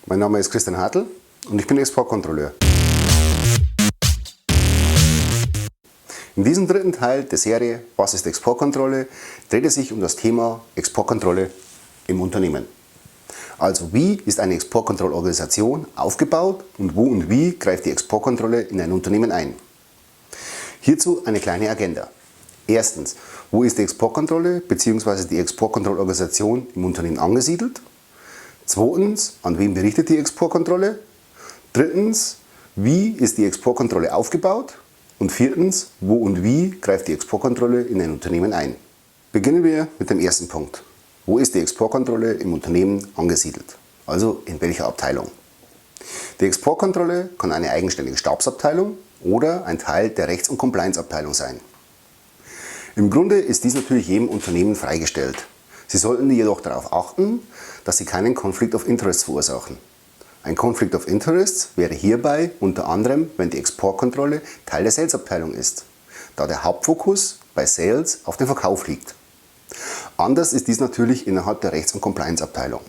Mein Name ist Christian Hartl und ich bin Exportkontrolleur. In diesem dritten Teil der Serie Was ist Exportkontrolle dreht es sich um das Thema Exportkontrolle im Unternehmen. Also wie ist eine Exportkontrollorganisation aufgebaut und wo und wie greift die Exportkontrolle in ein Unternehmen ein? Hierzu eine kleine Agenda. Erstens, wo ist die Exportkontrolle bzw. die Exportkontrollorganisation im Unternehmen angesiedelt? Zweitens, an wen berichtet die Exportkontrolle? Drittens, wie ist die Exportkontrolle aufgebaut? Und viertens, wo und wie greift die Exportkontrolle in ein Unternehmen ein? Beginnen wir mit dem ersten Punkt. Wo ist die Exportkontrolle im Unternehmen angesiedelt? Also in welcher Abteilung? Die Exportkontrolle kann eine eigenständige Stabsabteilung oder ein Teil der Rechts- und Compliance-Abteilung sein. Im Grunde ist dies natürlich jedem Unternehmen freigestellt. Sie sollten jedoch darauf achten, dass Sie keinen Conflict of Interest verursachen. Ein Conflict of Interest wäre hierbei unter anderem, wenn die Exportkontrolle Teil der Sales-Abteilung ist, da der Hauptfokus bei Sales auf den Verkauf liegt. Anders ist dies natürlich innerhalb der Rechts- und Compliance-Abteilung.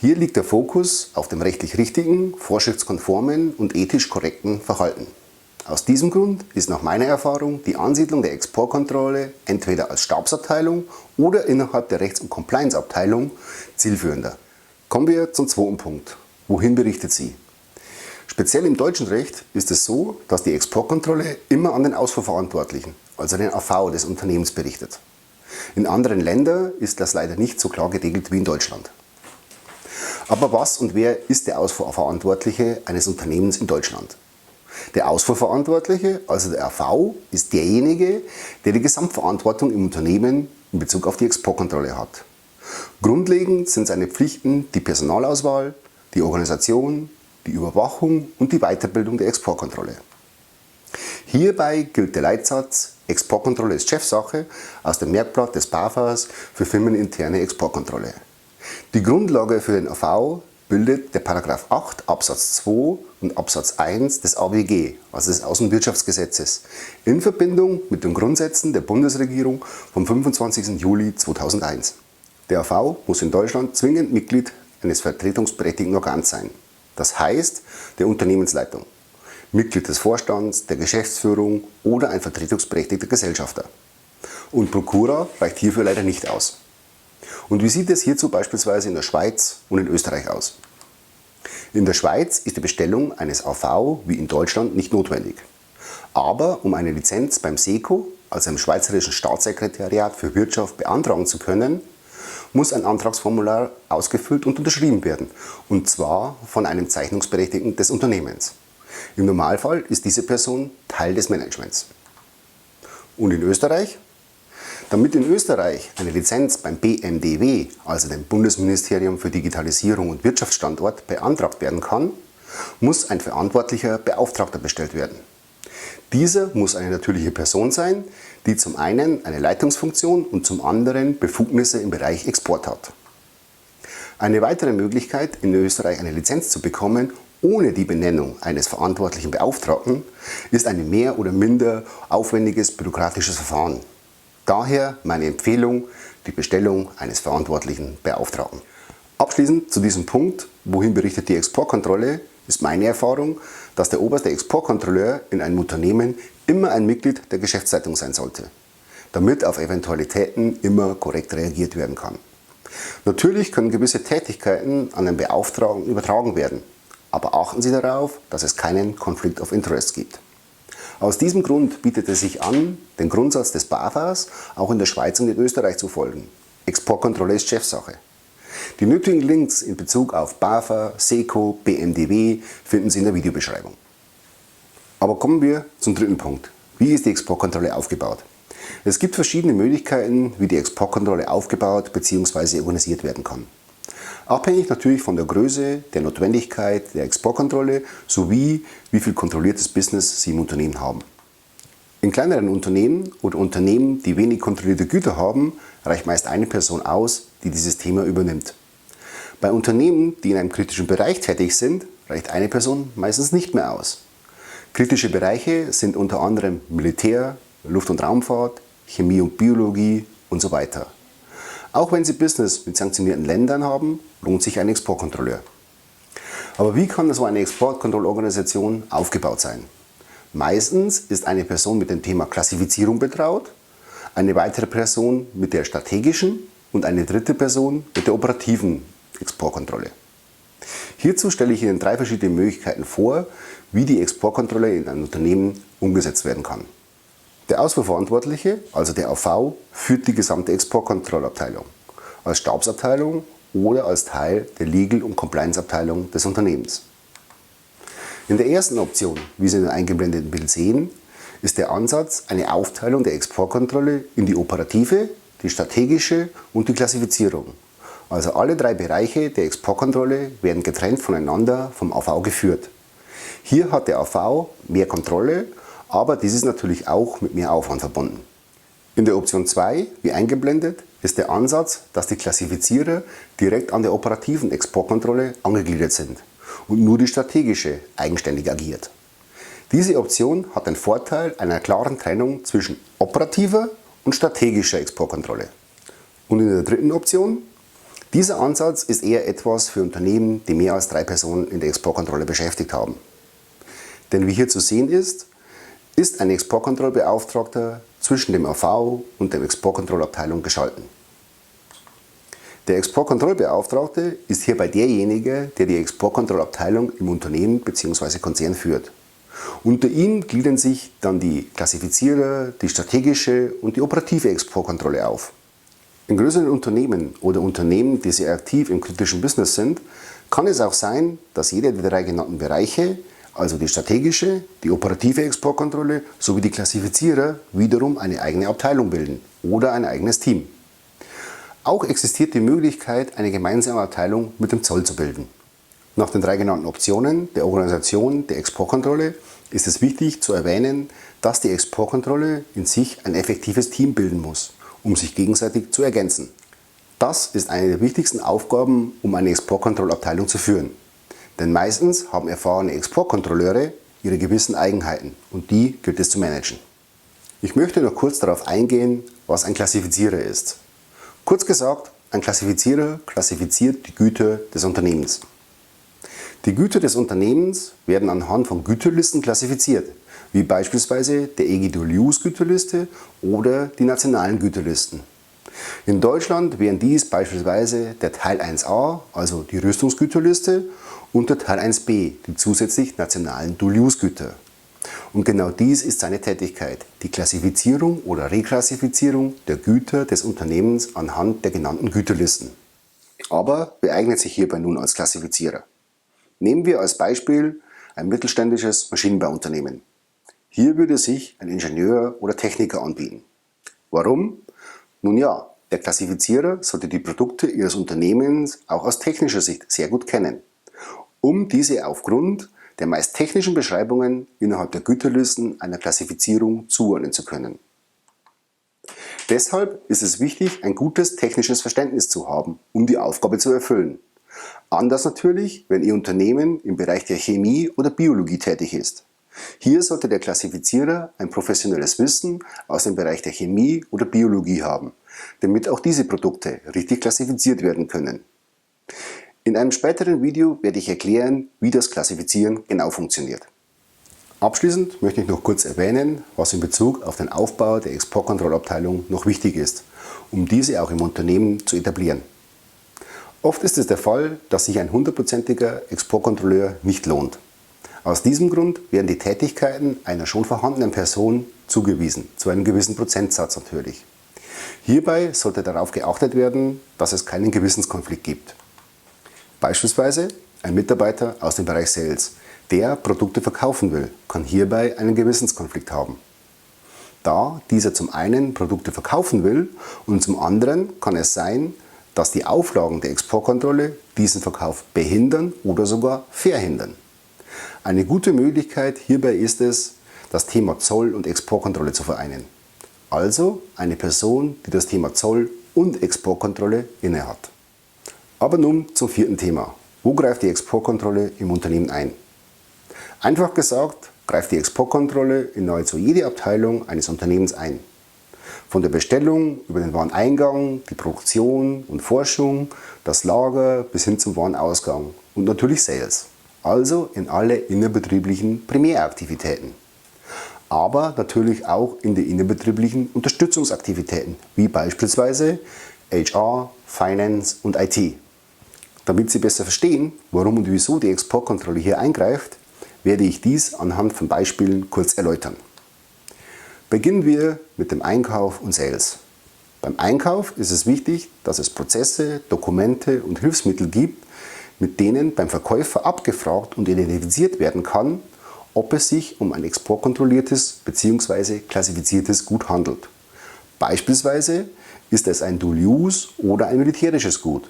Hier liegt der Fokus auf dem rechtlich richtigen, vorschriftskonformen und ethisch korrekten Verhalten. Aus diesem Grund ist nach meiner Erfahrung die Ansiedlung der Exportkontrolle entweder als Stabsabteilung oder innerhalb der Rechts- und Compliance-Abteilung zielführender. Kommen wir zum zweiten Punkt. Wohin berichtet sie? Speziell im deutschen Recht ist es so, dass die Exportkontrolle immer an den Ausfuhrverantwortlichen, also den AV des Unternehmens, berichtet. In anderen Ländern ist das leider nicht so klar geregelt wie in Deutschland. Aber was und wer ist der Ausfuhrverantwortliche eines Unternehmens in Deutschland? Der Ausfuhrverantwortliche, also der AV, ist derjenige, der die Gesamtverantwortung im Unternehmen in Bezug auf die Exportkontrolle hat. Grundlegend sind seine Pflichten die Personalauswahl, die Organisation, die Überwachung und die Weiterbildung der Exportkontrolle. Hierbei gilt der Leitsatz Exportkontrolle ist Chefsache aus dem Merkblatt des BAFAs für firmeninterne Exportkontrolle. Die Grundlage für den AV bildet der § 8 Absatz 2 und Absatz 1 des AWG, also des Außenwirtschaftsgesetzes, in Verbindung mit den Grundsätzen der Bundesregierung vom 25. Juli 2001. Der AV muss in Deutschland zwingend Mitglied eines vertretungsberechtigten Organs sein, das heißt der Unternehmensleitung, Mitglied des Vorstands, der Geschäftsführung oder ein vertretungsberechtigter Gesellschafter. Und Prokura reicht hierfür leider nicht aus. Und wie sieht es hierzu beispielsweise in der Schweiz und in Österreich aus? In der Schweiz ist die Bestellung eines AV wie in Deutschland nicht notwendig. Aber um eine Lizenz beim SECO, also dem Schweizerischen Staatssekretariat für Wirtschaft, beantragen zu können, muss ein Antragsformular ausgefüllt und unterschrieben werden, und zwar von einem Zeichnungsberechtigten des Unternehmens. Im Normalfall ist diese Person Teil des Managements. Und in Österreich? Damit in Österreich eine Lizenz beim BMDW, also dem Bundesministerium für Digitalisierung und Wirtschaftsstandort, beantragt werden kann, muss ein verantwortlicher Beauftragter bestellt werden. Dieser muss eine natürliche Person sein, die zum einen eine Leitungsfunktion und zum anderen Befugnisse im Bereich Export hat. Eine weitere Möglichkeit, in Österreich eine Lizenz zu bekommen, ohne die Benennung eines verantwortlichen Beauftragten, ist ein mehr oder minder aufwendiges bürokratisches Verfahren. Daher meine Empfehlung, die Bestellung eines verantwortlichen Beauftragten. Abschließend zu diesem Punkt, wohin berichtet die Exportkontrolle, ist meine Erfahrung, dass der oberste Exportkontrolleur in einem Unternehmen immer ein Mitglied der Geschäftsleitung sein sollte, damit auf Eventualitäten immer korrekt reagiert werden kann. Natürlich können gewisse Tätigkeiten an den Beauftragten übertragen werden, aber achten Sie darauf, dass es keinen Conflict of Interest gibt. Aus diesem Grund bietet es sich an, den Grundsatz des BAFAs auch in der Schweiz und in Österreich zu folgen. Exportkontrolle ist Chefsache. Die nötigen Links in Bezug auf BAFA, SECO, BMDW finden Sie in der Videobeschreibung. Aber kommen wir zum dritten Punkt. Wie ist die Exportkontrolle aufgebaut? Es gibt verschiedene Möglichkeiten, wie die Exportkontrolle aufgebaut bzw. organisiert werden kann. Abhängig natürlich von der Größe, der Notwendigkeit der Exportkontrolle sowie wie viel kontrolliertes Business Sie im Unternehmen haben. In kleineren Unternehmen oder Unternehmen, die wenig kontrollierte Güter haben, reicht meist eine Person aus, die dieses Thema übernimmt. Bei Unternehmen, die in einem kritischen Bereich tätig sind, reicht eine Person meistens nicht mehr aus. Kritische Bereiche sind unter anderem Militär, Luft- und Raumfahrt, Chemie und Biologie und so weiter. Auch wenn Sie Business mit sanktionierten Ländern haben, lohnt sich ein Exportkontrolleur. Aber wie kann so eine Exportkontrollorganisation aufgebaut sein? Meistens ist eine Person mit dem Thema Klassifizierung betraut, eine weitere Person mit der strategischen und eine dritte Person mit der operativen Exportkontrolle. Hierzu stelle ich Ihnen 3 verschiedene Möglichkeiten vor, wie die Exportkontrolle in einem Unternehmen umgesetzt werden kann. Der Ausfuhrverantwortliche, also der AV, führt die gesamte Exportkontrollabteilung als Stabsabteilung oder als Teil der Legal- und Compliance-Abteilung des Unternehmens. In der ersten Option, wie Sie in dem eingeblendeten Bild sehen, ist der Ansatz eine Aufteilung der Exportkontrolle in die operative, die strategische und die Klassifizierung. Also alle 3 Bereiche der Exportkontrolle werden getrennt voneinander vom AV geführt. Hier hat der AV mehr Kontrolle, aber dies ist natürlich auch mit mehr Aufwand verbunden. In der Option 2, wie eingeblendet, ist der Ansatz, dass die Klassifizierer direkt an der operativen Exportkontrolle angegliedert sind und nur die strategische eigenständig agiert. Diese Option hat den Vorteil einer klaren Trennung zwischen operativer und strategischer Exportkontrolle. Und in der dritten Option, dieser Ansatz ist eher etwas für Unternehmen, die mehr als 3 Personen in der Exportkontrolle beschäftigt haben. Denn wie hier zu sehen ist ein Exportkontrollbeauftragter zwischen dem AV und der Exportkontrollabteilung geschalten. Der Exportkontrollbeauftragte ist hierbei derjenige, der die Exportkontrollabteilung im Unternehmen bzw. Konzern führt. Unter ihm gliedern sich dann die Klassifizierer, die strategische und die operative Exportkontrolle auf. In größeren Unternehmen oder Unternehmen, die sehr aktiv im kritischen Business sind, kann es auch sein, dass jeder der 3 genannten Bereiche, also die strategische, die operative Exportkontrolle sowie die Klassifizierer, wiederum eine eigene Abteilung bilden oder ein eigenes Team. Auch existiert die Möglichkeit, eine gemeinsame Abteilung mit dem Zoll zu bilden. Nach den 3 genannten Optionen der Organisation der Exportkontrolle ist es wichtig zu erwähnen, dass die Exportkontrolle in sich ein effektives Team bilden muss, um sich gegenseitig zu ergänzen. Das ist eine der wichtigsten Aufgaben, um eine Exportkontrollabteilung zu führen. Denn meistens haben erfahrene Exportkontrolleure ihre gewissen Eigenheiten und die gilt es zu managen. Ich möchte noch kurz darauf eingehen, was ein Klassifizierer ist. Kurz gesagt, ein Klassifizierer klassifiziert die Güter des Unternehmens. Die Güter des Unternehmens werden anhand von Güterlisten klassifiziert, wie beispielsweise der EG Dual Use Güterliste oder die nationalen Güterlisten. In Deutschland wären dies beispielsweise der Teil 1a, also die Rüstungsgüterliste, und der Teil 1b, die zusätzlich nationalen Dual-Use-Güter. Und genau dies ist seine Tätigkeit, die Klassifizierung oder Reklassifizierung der Güter des Unternehmens anhand der genannten Güterlisten. Aber wer eignet sich hierbei nun als Klassifizierer? Nehmen wir als Beispiel ein mittelständisches Maschinenbauunternehmen. Hier würde sich ein Ingenieur oder Techniker anbieten. Warum? Nun ja, der Klassifizierer sollte die Produkte Ihres Unternehmens auch aus technischer Sicht sehr gut kennen, um diese aufgrund der meist technischen Beschreibungen innerhalb der Güterlisten einer Klassifizierung zuordnen zu können. Deshalb ist es wichtig, ein gutes technisches Verständnis zu haben, um die Aufgabe zu erfüllen. Anders natürlich, wenn Ihr Unternehmen im Bereich der Chemie oder Biologie tätig ist. Hier sollte der Klassifizierer ein professionelles Wissen aus dem Bereich der Chemie oder Biologie haben, damit auch diese Produkte richtig klassifiziert werden können. In einem späteren Video werde ich erklären, wie das Klassifizieren genau funktioniert. Abschließend möchte ich noch kurz erwähnen, was in Bezug auf den Aufbau der Exportkontrollabteilung noch wichtig ist, um diese auch im Unternehmen zu etablieren. Oft ist es der Fall, dass sich ein 100%iger Exportkontrolleur nicht lohnt. Aus diesem Grund werden die Tätigkeiten einer schon vorhandenen Person zugewiesen, zu einem gewissen Prozentsatz natürlich. Hierbei sollte darauf geachtet werden, dass es keinen Gewissenskonflikt gibt. Beispielsweise ein Mitarbeiter aus dem Bereich Sales, der Produkte verkaufen will, kann hierbei einen Gewissenskonflikt haben. Da dieser zum einen Produkte verkaufen will und zum anderen kann es sein, dass die Auflagen der Exportkontrolle diesen Verkauf behindern oder sogar verhindern. Eine gute Möglichkeit hierbei ist es, das Thema Zoll und Exportkontrolle zu vereinen. Also eine Person, die das Thema Zoll und Exportkontrolle innehat. Aber nun zum 4. Thema. Wo greift die Exportkontrolle im Unternehmen ein? Einfach gesagt, greift die Exportkontrolle in nahezu jede Abteilung eines Unternehmens ein. Von der Bestellung über den Wareneingang, die Produktion und Forschung, das Lager bis hin zum Warenausgang und natürlich Sales. also in alle innerbetrieblichen Primäraktivitäten, aber natürlich auch in die innerbetrieblichen Unterstützungsaktivitäten, wie beispielsweise HR, Finance und IT. Damit Sie besser verstehen, warum und wieso die Exportkontrolle hier eingreift, werde ich dies anhand von Beispielen kurz erläutern. Beginnen wir mit dem Einkauf und Sales. Beim Einkauf ist es wichtig, dass es Prozesse, Dokumente und Hilfsmittel gibt, mit denen beim Verkäufer abgefragt und identifiziert werden kann, ob es sich um ein exportkontrolliertes bzw. klassifiziertes Gut handelt. Beispielsweise ist es ein Dual-Use oder ein militärisches Gut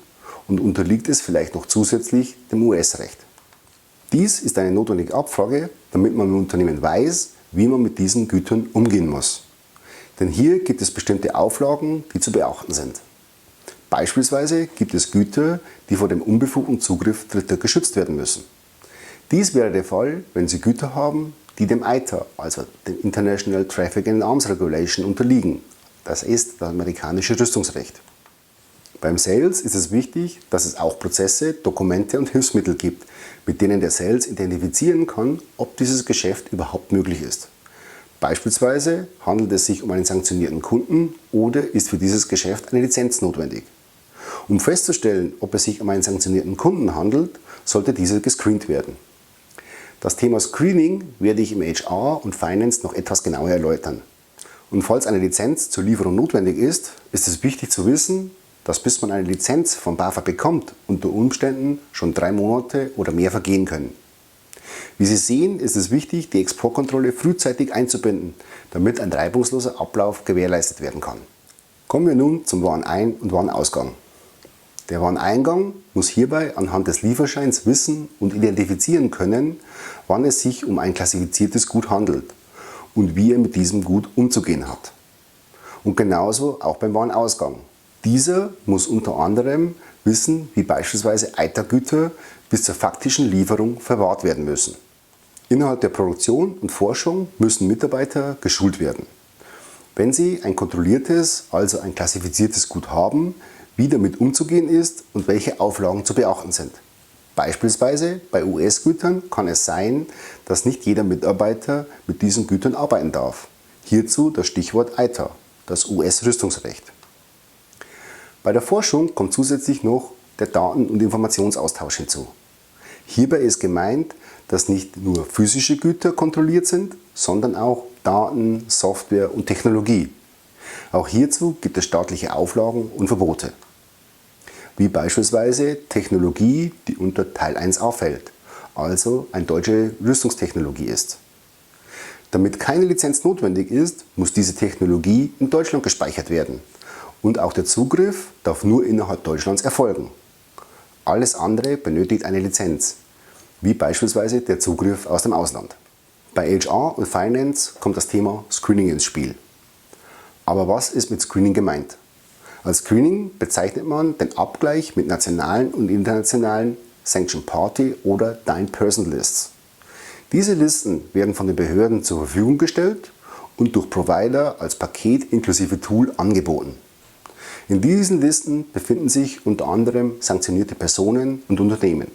und unterliegt es vielleicht noch zusätzlich dem US-Recht. Dies ist eine notwendige Abfrage, damit man im Unternehmen weiß, wie man mit diesen Gütern umgehen muss. Denn hier gibt es bestimmte Auflagen, die zu beachten sind. Beispielsweise gibt es Güter, die vor dem unbefugten Zugriff Dritter geschützt werden müssen. Dies wäre der Fall, wenn Sie Güter haben, die dem ITAR, also dem International Traffic in Arms Regulation, unterliegen. Das ist das amerikanische Rüstungsrecht. Beim Sales ist es wichtig, dass es auch Prozesse, Dokumente und Hilfsmittel gibt, mit denen der Sales identifizieren kann, ob dieses Geschäft überhaupt möglich ist. Beispielsweise handelt es sich um einen sanktionierten Kunden oder ist für dieses Geschäft eine Lizenz notwendig. Um festzustellen, ob es sich um einen sanktionierten Kunden handelt, sollte dieser gescreent werden. Das Thema Screening werde ich im HR und Finance noch etwas genauer erläutern. Und falls eine Lizenz zur Lieferung notwendig ist, ist es wichtig zu wissen, dass bis man eine Lizenz vom BAFA bekommt, unter Umständen schon 3 Monate oder mehr vergehen können. Wie Sie sehen, ist es wichtig, die Exportkontrolle frühzeitig einzubinden, damit ein reibungsloser Ablauf gewährleistet werden kann. Kommen wir nun zum Warenein- und Warenausgang. Der Wareneingang muss hierbei anhand des Lieferscheins wissen und identifizieren können, wann es sich um ein klassifiziertes Gut handelt und wie er mit diesem Gut umzugehen hat. Und genauso auch beim Warenausgang. Dieser muss unter anderem wissen, wie beispielsweise ITAR-Güter bis zur faktischen Lieferung verwahrt werden müssen. Innerhalb der Produktion und Forschung müssen Mitarbeiter geschult werden. Wenn sie ein kontrolliertes, also ein klassifiziertes Gut haben, wie damit umzugehen ist und welche Auflagen zu beachten sind. Beispielsweise bei US-Gütern kann es sein, dass nicht jeder Mitarbeiter mit diesen Gütern arbeiten darf. Hierzu das Stichwort ITAR, das US-Rüstungsrecht. Bei der Forschung kommt zusätzlich noch der Daten- und Informationsaustausch hinzu. Hierbei ist gemeint, dass nicht nur physische Güter kontrolliert sind, sondern auch Daten, Software und Technologie. Auch hierzu gibt es staatliche Auflagen und Verbote. Wie beispielsweise Technologie, die unter Teil 1a fällt, also eine deutsche Rüstungstechnologie ist. Damit keine Lizenz notwendig ist, muss diese Technologie in Deutschland gespeichert werden und auch der Zugriff darf nur innerhalb Deutschlands erfolgen. Alles andere benötigt eine Lizenz, wie beispielsweise der Zugriff aus dem Ausland. Bei HR und Finance kommt das Thema Screening ins Spiel. Aber was ist mit Screening gemeint? Als Screening bezeichnet man den Abgleich mit nationalen und internationalen Sanction Party oder Dine Person Lists. Diese Listen werden von den Behörden zur Verfügung gestellt und durch Provider als Paket inklusive Tool angeboten. In diesen Listen befinden sich unter anderem sanktionierte Personen und Unternehmen.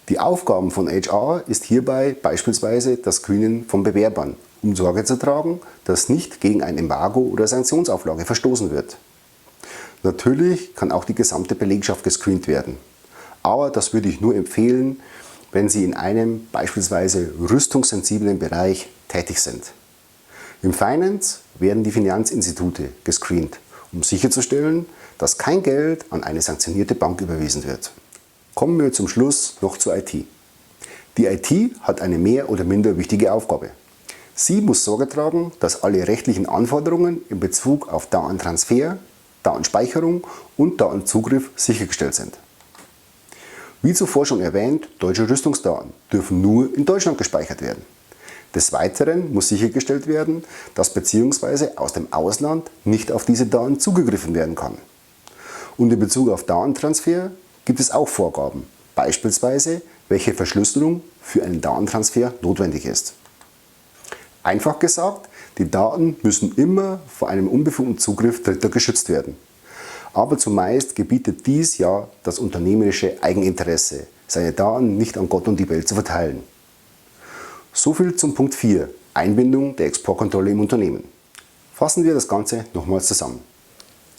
Die Aufgaben von HR ist hierbei beispielsweise das Screenen von Bewerbern, um Sorge zu tragen, dass nicht gegen ein Embargo oder Sanktionsauflage verstoßen wird. Natürlich kann auch die gesamte Belegschaft gescreent werden, aber das würde ich nur empfehlen, wenn Sie in einem beispielsweise rüstungssensiblen Bereich tätig sind. Im Finance werden die Finanzinstitute gescreent, um sicherzustellen, dass kein Geld an eine sanktionierte Bank überwiesen wird. Kommen wir zum Schluss noch zur IT. Die IT hat eine mehr oder minder wichtige Aufgabe. Sie muss Sorge tragen, dass alle rechtlichen Anforderungen in Bezug auf Datentransfer, Datenspeicherung und Datenzugriff sichergestellt sind. Wie zuvor schon erwähnt, deutsche Rüstungsdaten dürfen nur in Deutschland gespeichert werden. Des Weiteren muss sichergestellt werden, dass bzw. aus dem Ausland nicht auf diese Daten zugegriffen werden kann. Und in Bezug auf Datentransfer gibt es auch Vorgaben, beispielsweise welche Verschlüsselung für einen Datentransfer notwendig ist. Einfach gesagt, die Daten müssen immer vor einem unbefugten Zugriff Dritter geschützt werden. Aber zumeist gebietet dies ja das unternehmerische Eigeninteresse, seine Daten nicht an Gott und die Welt zu verteilen. Soviel zum Punkt 4, Einbindung der Exportkontrolle im Unternehmen. Fassen wir das Ganze nochmals zusammen.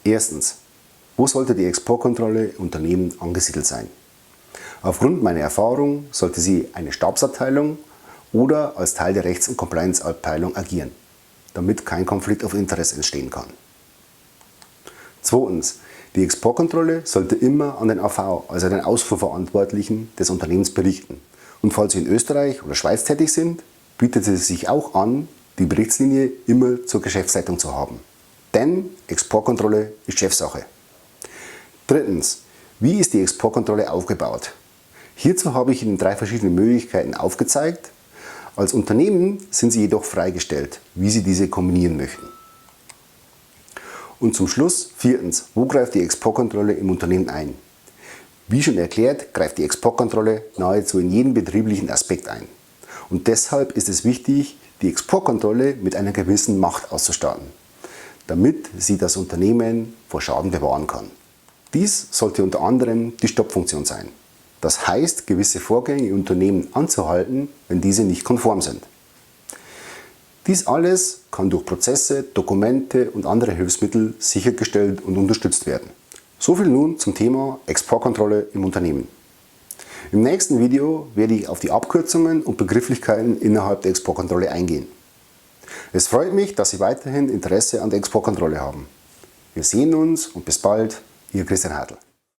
Erstens, wo sollte die Exportkontrolle im Unternehmen angesiedelt sein? Aufgrund meiner Erfahrung sollte sie eine Stabsabteilung oder als Teil der Rechts- und Compliance-Abteilung agieren, damit kein Konflikt of Interest entstehen kann. Zweitens, die Exportkontrolle sollte immer an den AV, also den Ausfuhrverantwortlichen des Unternehmens, berichten. Und falls Sie in Österreich oder Schweiz tätig sind, bietet es sich auch an, die Berichtslinie immer zur Geschäftsleitung zu haben. Denn Exportkontrolle ist Chefsache. Drittens, wie ist die Exportkontrolle aufgebaut? Hierzu habe ich Ihnen 3 verschiedene Möglichkeiten aufgezeigt. Als Unternehmen sind Sie jedoch freigestellt, wie Sie diese kombinieren möchten. Und zum Schluss, viertens, wo greift die Exportkontrolle im Unternehmen ein? Wie schon erklärt, greift die Exportkontrolle nahezu in jeden betrieblichen Aspekt ein. Und deshalb ist es wichtig, die Exportkontrolle mit einer gewissen Macht auszustatten, damit sie das Unternehmen vor Schaden bewahren kann. Dies sollte unter anderem die Stoppfunktion sein. Das heißt, gewisse Vorgänge im Unternehmen anzuhalten, wenn diese nicht konform sind. Dies alles kann durch Prozesse, Dokumente und andere Hilfsmittel sichergestellt und unterstützt werden. Soviel nun zum Thema Exportkontrolle im Unternehmen. Im nächsten Video werde ich auf die Abkürzungen und Begrifflichkeiten innerhalb der Exportkontrolle eingehen. Es freut mich, dass Sie weiterhin Interesse an der Exportkontrolle haben. Wir sehen uns und bis bald, Ihr Christian Hartl.